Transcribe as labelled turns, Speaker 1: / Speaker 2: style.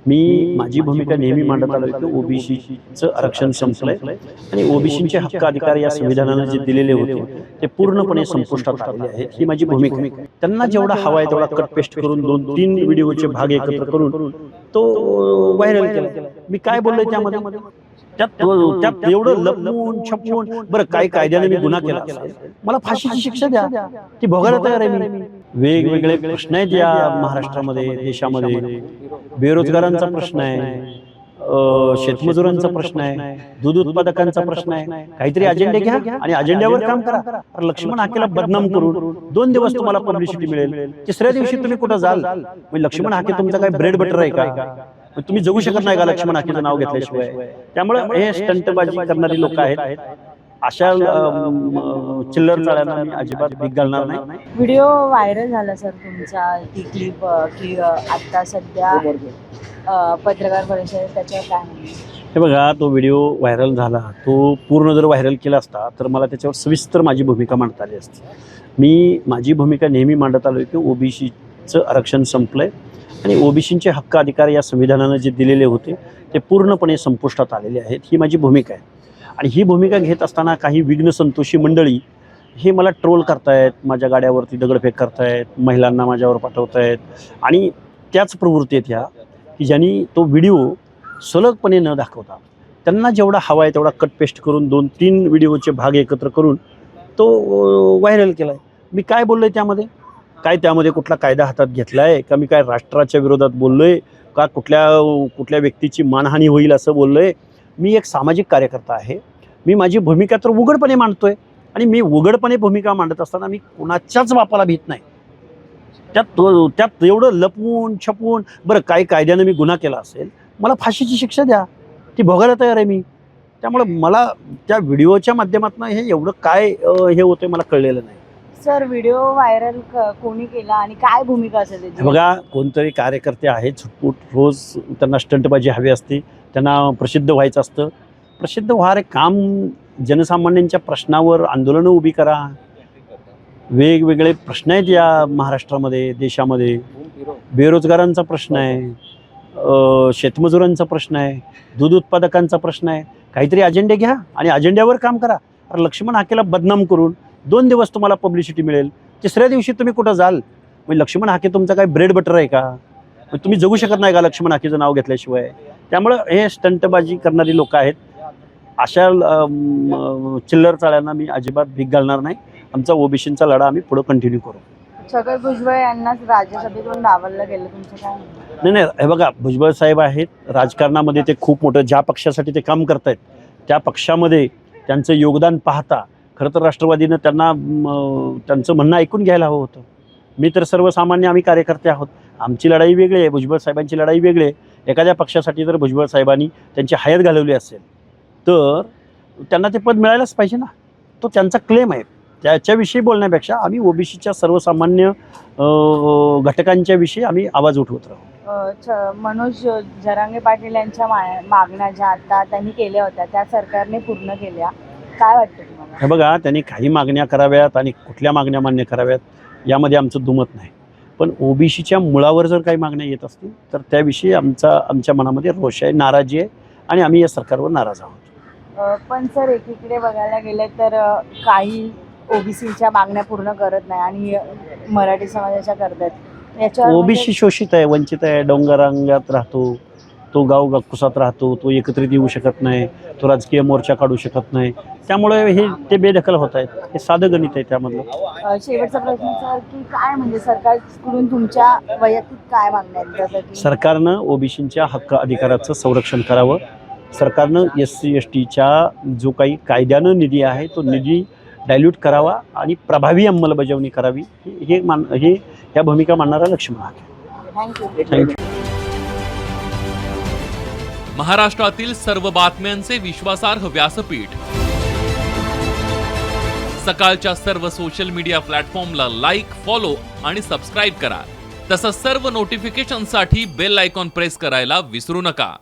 Speaker 1: मी माझी भूमिका नेहमी मांडत आलोय की ओबीसीचं आरक्षण संपलंय आणि ओबीसीचे हक्क अधिकार या संविधानाने जे दिलेले होते ते पूर्णपणे संपुष्टात आलेले आहेत ही माझी भूमिका आहे। त्यांना जेवढा हवा आहे तेवढा कट पेस्ट करून 2-3 व्हिडिओचे भाग एकत्र करून तो व्हायरल केला। मी काय बोललोय त्यामध्ये त्यात एवढं लपवून छपवून बरं काय कायद्याने मी गुन्हा केला असेल मला फाशीची शिक्षा द्या ती भोगायला तयार आहे मी। वेगवेगळे प्रश्न आहेत या महाराष्ट्रामध्ये देशामध्ये, बेरोजगारांचा प्रश्न आहे, शेतमजुरांचा प्रश्न आहे, दूध उत्पादकांचा प्रश्न आहे। काहीतरी अजेंडे घ्या आणि अजेंड्यावर काम करा। लक्ष्मण हाकेला बदनाम करून 2 दिवस तुम्हाला पब्लिसिटी मिळेल, तिसऱ्या दिवशी तुम्ही कुठं जाल लक्ष्मण हाके तुमचा काय ब्रेड बटर आहे का? तुम्ही जगू शकत नाही का लक्ष्मण हाकेचं नाव घेतल्याशिवाय? त्यामुळे हे स्टंटबाजी करणारी लोक आहेत, अशा चिल्लर चाळ्यांना मी अजिबात भीक घालणार नाही।
Speaker 2: व्हिडिओ व्हायरल झाला सर तुमचा, ती क्लिप की आता सध्या पत्रकार परिषद त्याच्यावर काय म्हणणं?
Speaker 1: हे बघा, तो व्हिडिओ व्हायरल झाला, तो पूर्ण जर व्हायरल केला असता तर मला त्याच्यावर सविस्तर माझी भूमिका मांडता आली असती। मी माझी भूमिका नेहमी मांडत आलोय की ओबीसीचं आरक्षण संपलंय आणि ओबीसीचे हक्क अधिकार या संविधानाने जे दिलेले होते ते पूर्णपणे संपुष्टात आलेले आहेत ही माझी भूमिका आहे। आणि ही भूमिका घेत असताना काही विघ्न संतोषी मंडळी हे मला ट्रोल करतायत, माझ्या गाड्यावरती दगडफेक करतायत, महिलांना माझ्यावर पाठवतायत आणि त्याच प्रवृत्ती आहेत ह्या की ज्यांनी तो व्हिडिओ सलगपणे न दाखवता त्यांना जेवढा हवा आहे तेवढा कट पेस्ट करून 2-3 व्हिडिओचे भाग एकत्र करून तो व्हायरल केला आहे। मी काय बोललोय त्यामध्ये कुठला कायदा हातात घेतला आहे का? मी काय राष्ट्राच्या विरोधात बोललोय का? कुठल्या व्यक्तीची मानहानी होईल असं बोललोय? मी एक सामाजिक कार्यकर्ता आहे, मी माझी भूमिका तर उघडपणे मांडतोय आणि मी उघडपणे भूमिका मांडत असताना मी कोणाच्याच बापाला भीत नाही। त्यात एवढं लपवून छपवून बरं काय कायद्याने मी गुन्हा केला असेल मला फाशीची शिक्षा द्या ती भोगायला तयार आहे मी। त्यामुळे मला त्या व्हिडिओच्या माध्यमातून हे एवढं काय हे होतं मला कळलेलं नाही।
Speaker 2: सर व्हिडिओ व्हायरल कोणी केला आणि काय भूमिका असेल त्याची?
Speaker 1: बघा, कोणतरी कार्यकर्ते आहेत झुटपूट, रोज त्यांना स्टंटबाजी हवी असते, त्यांना प्रसिद्ध व्हायचं असतं। प्रसिद्ध व्हारे काम जनसामान्यांच्या प्रश्नावर आंदोलनं उभी करा। वेगवेगळे प्रश्न आहेत या महाराष्ट्रामध्ये देशामध्ये, बेरोजगारांचा प्रश्न आहे, शेतमजुरांचा प्रश्न आहे, दूध उत्पादकांचा प्रश्न आहे। काहीतरी अजेंडे घ्या आणि अजेंड्यावर काम करा। लक्ष्मण हाकेला बदनाम करून 2 दिवस तुम्हाला पब्लिसिटी मिळेल, तिसऱ्या दिवशी तुम्ही कुठं जाल लक्ष्मण हाके तुमचा काय ब्रेड बटर आहे का? तुम्ही जगू शकत नाही का लक्ष्मण हाकेचं नाव घेतल्याशिवाय? त्यामुळे हे स्टंटबाजी करणारी लोक आहेत, अशा चिल्लर चाळ्यांना मी अजिबात भीक घालणार नाही। आमचा ओबीसीचा लढा आम्ही पुढे कंटिन्यू करू।
Speaker 2: छगन भुजबळ यांनाच राज्यसभेतून डावललं गेलं, तुमचं काय?
Speaker 1: नाही, हे बघा, भुजबळ साहेब आहेत राजकारणामध्ये, ते खूप मोठं ज्या पक्षासाठी ते काम करतायत त्या पक्षामध्ये त्यांचं योगदान पाहता खरं तर राष्ट्रवादीनं त्यांचं म्हणणं ऐकून घ्यायला हवं होतं। मी तर सर्वसामान्य आम्ही कार्यकर्ते आहोत, आमची लढाई वेगळी आहे, भुजबळ साहेबांची लढाई वेगळी आहे। एखाद्या पक्षासाठी जर भुजबळ साहेबांनी त्यांची हयात घालवली असेल तर त्यांना ते पद मिळायलाच पाहिजे ना, तो त्यांचा क्लेम आहे। त्याच्याविषयी बोलण्यापेक्षा आम्ही ओबीसीच्या सर्वसामान्य घटकांच्या विषयी आम्ही आवाज उठवत राहू।
Speaker 2: मनोज जरांगे पाटील यांच्या मागण्या ज्या आता त्यांनी केल्या होत्या त्या सरकारने पूर्ण केल्या, काय वाटतं तुम्हाला?
Speaker 1: हे बघा, त्यांनी काही मागण्या कराव्यात आणि कुठल्या मागण्या मान्य कराव्यात यामध्ये आमचं दुमत नाही, पण ओबीसीच्या मुळावर जर काही मागण्या येत असतील तर त्याविषयी आमच्या मनामध्ये रोष आहे, नाराजी आहे आणि आम्ही या सरकारवर नाराज आहोत।
Speaker 2: पण सर एकीकडे बघायला गेलं तर काही ओबीसीच्या मागण्या पूर्ण करत नाही आणि मराठी समाजाच्या करतात। याच्यावर
Speaker 1: ओबीसी शोषित आहे, वंचित आहे, डोंगरांगात राहतो, तो गाव कुसात राहतो, तो एकत्रित येऊ शकत नाही, तो राजकीय मोर्चा काढू शकत नाही, त्यामुळे ते बेदखल होत आहेत। हे साधं गणित आहे त्यामधलं।
Speaker 2: शेवटचा प्रश्न सर की काय म्हणजे सरकारकडून तुमच्या वैयक्तिक काय मागण्या आहेत? जसं की
Speaker 1: सरकारनं ओबीसीच्या हक्क अधिकाराचं संरक्षण करावं, सरकारनं SC STच्या जो काही कायद्यानं निधी आहे तो निधी डायल्यूट करावा आणि प्रभावी अंमलबजावणी करावी, ह्या भूमिका मांडणारा लक्ष्मण हाके। थँक्यू।
Speaker 3: महाराष्ट्रातील सर्व बातम्यांचे विश्वासार्ह व्यासपीठ, सकाळच्या सर्व सोशल मीडिया प्लॅटफॉर्मला लाईक, फॉलो आणि सबस्क्राईब करा। तसंच सर्व नोटिफिकेशनसाठी बेल आयकॉन प्रेस करायला विसरू नका।